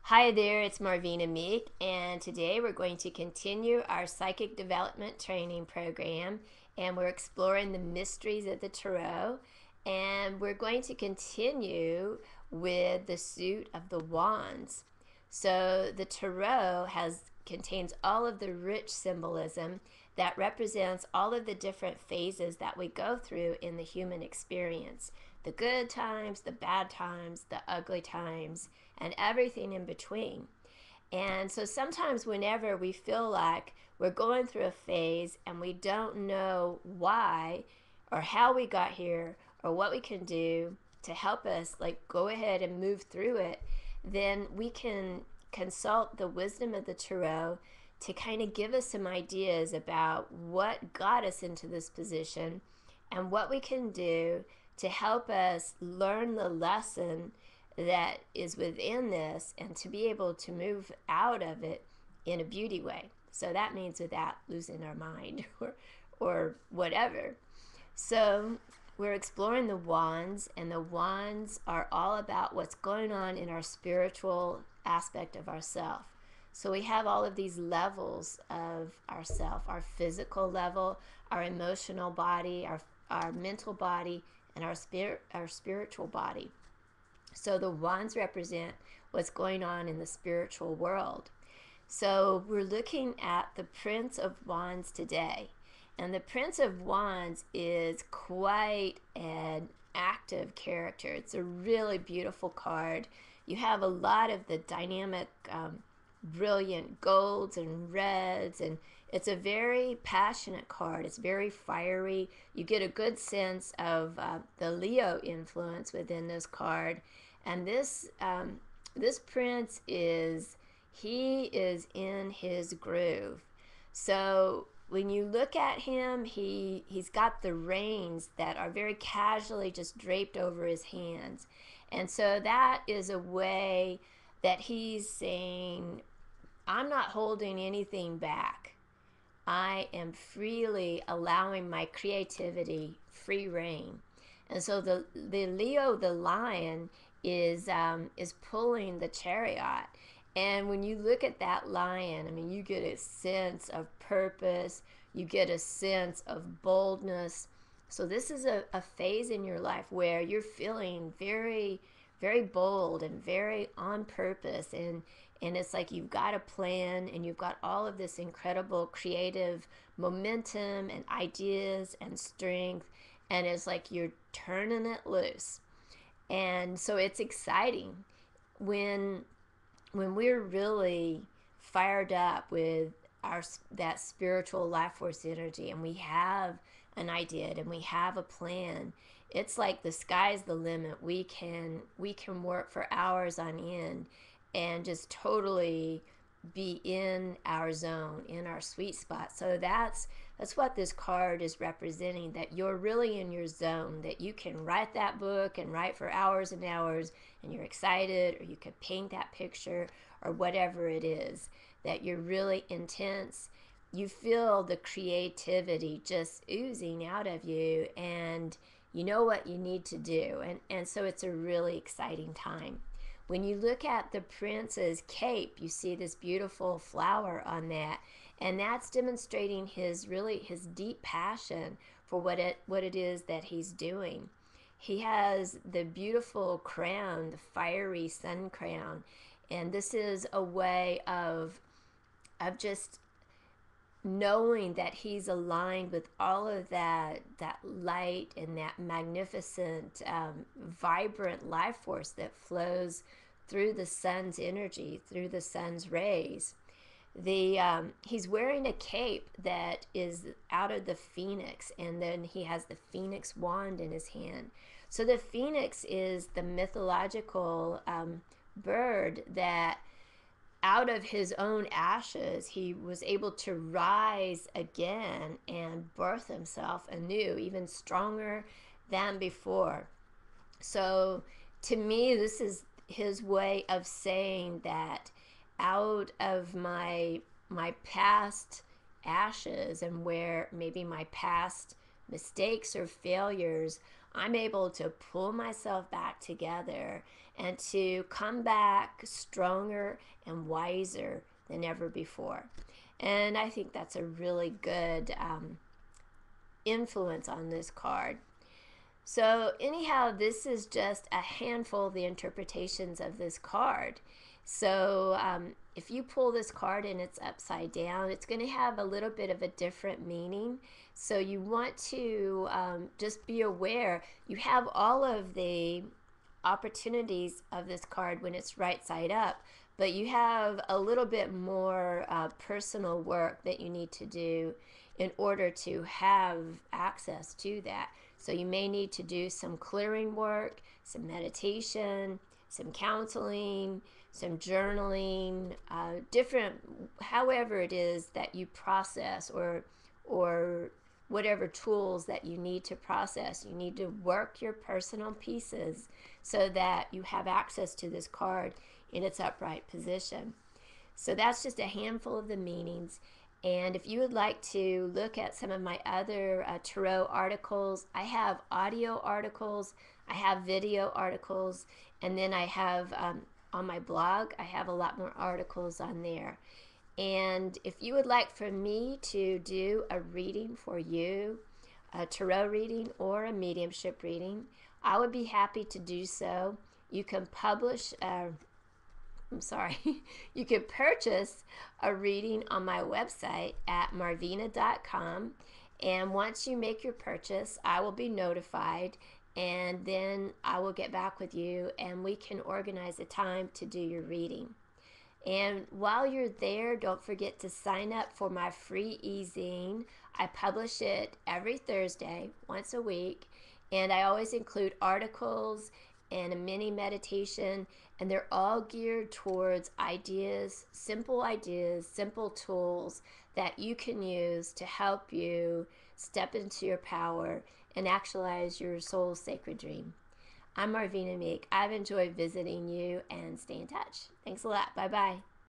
Hi there, it's MarVeena Meek, and today we're going to continue our psychic development training program, and we're exploring the mysteries of the tarot, and we're going to continue with the suit of the wands. So the tarot contains all of the rich symbolism that represents all of the different phases that we go through in the human experience: the good times, the bad times, the ugly times, and everything in between. And so sometimes, whenever we feel like we're going through a phase and we don't know why or how we got here or what we can do to help us, like, go ahead and move through it, then we can consult the wisdom of the tarot to kind of give us some ideas about what got us into this position and what we can do to help us learn the lesson that is within this and to be able to move out of it in a beauty way. So that means without losing our mind or whatever. So we're exploring the wands, and the wands are all about what's going on in our spiritual aspect of ourself. So we have all of these levels of ourself: our physical level, our emotional body, our mental body, and our spiritual body. So the wands represent what's going on in the spiritual world. So we're looking at the Prince of Wands today. And the Prince of Wands is quite an active character. It's a really beautiful card. You have a lot of the dynamic, brilliant golds and reds, and it's a very passionate card. It's very fiery. You get a good sense of the Leo influence within this card. And this prince he is in his groove. So when you look at him, he's got the reins that are very casually just draped over his hands. And so that is a way that he's saying, I'm not holding anything back. I am freely allowing my creativity free rein. And so the Leo, the lion, is pulling the chariot. And when you look at that lion, I mean, you get a sense of purpose, you get a sense of boldness. So this is a phase in your life where you're feeling very, very bold and very on purpose, and it's like you've got a plan and you've got all of this incredible creative momentum and ideas and strength, and it's like you're turning it loose. And so it's exciting when we're really fired up with that spiritual life force energy, and we have an idea and we have a plan. It's like the sky's the limit. We can work for hours on end and just totally be in our zone, in our sweet spot. So that's what this card is representing, that you're really in your zone, that you can write that book and write for hours and hours, and you're excited, or you could paint that picture, or whatever it is, that you're really intense. You feel the creativity just oozing out of you, and you know what you need to do. And so it's a really exciting time. When you look at the prince's cape, you see this beautiful flower on that, and that's demonstrating his deep passion for what it is that he's doing. He has the beautiful crown, the fiery sun crown, and this is a way of just knowing that he's aligned with all of that light and that magnificent, vibrant life force that flows through the sun's energy, through the sun's rays. He's wearing a cape that is out of the phoenix, and then he has the phoenix wand in his hand. So the phoenix is the mythological bird that, out of his own ashes, he was able to rise again and birth himself anew, even stronger than before. So to me, this is his way of saying that out of my past ashes, and where maybe my past mistakes or failures, I'm able to pull myself back together and to come back stronger and wiser than ever before. And I think that's a really good influence on this card. So anyhow, this is just a handful of the interpretations of this card. So if you pull this card and it's upside down, it's going to have a little bit of a different meaning. So you want to just be aware. You have all of the opportunities of this card when it's right side up, but you have a little bit more personal work that you need to do in order to have access to that. So you may need to do some clearing work, some meditation, some counseling, some journaling, different, however it is that you process, or whatever tools that you need to process. You need to work your personal pieces so that you have access to this card in its upright position. So that's just a handful of the meanings. And if you would like to look at some of my other tarot articles, I have audio articles, I have video articles, and then I have on my blog, I have a lot more articles on there. And if you would like for me to do a reading for you, a tarot reading or a mediumship reading, I would be happy to do so. You can you can purchase a reading on my website at MarVeena.com. And once you make your purchase, I will be notified, and then I will get back with you and we can organize a time to do your reading. And while you're there, don't forget to sign up for my free e-zine. I publish it every Thursday, once a week, and I always include articles and a mini meditation, and they're all geared towards ideas, simple tools that you can use to help you step into your power and actualize your soul's sacred dream. I'm MarVeena Meek. I've enjoyed visiting you, and stay in touch. Thanks a lot. Bye-bye.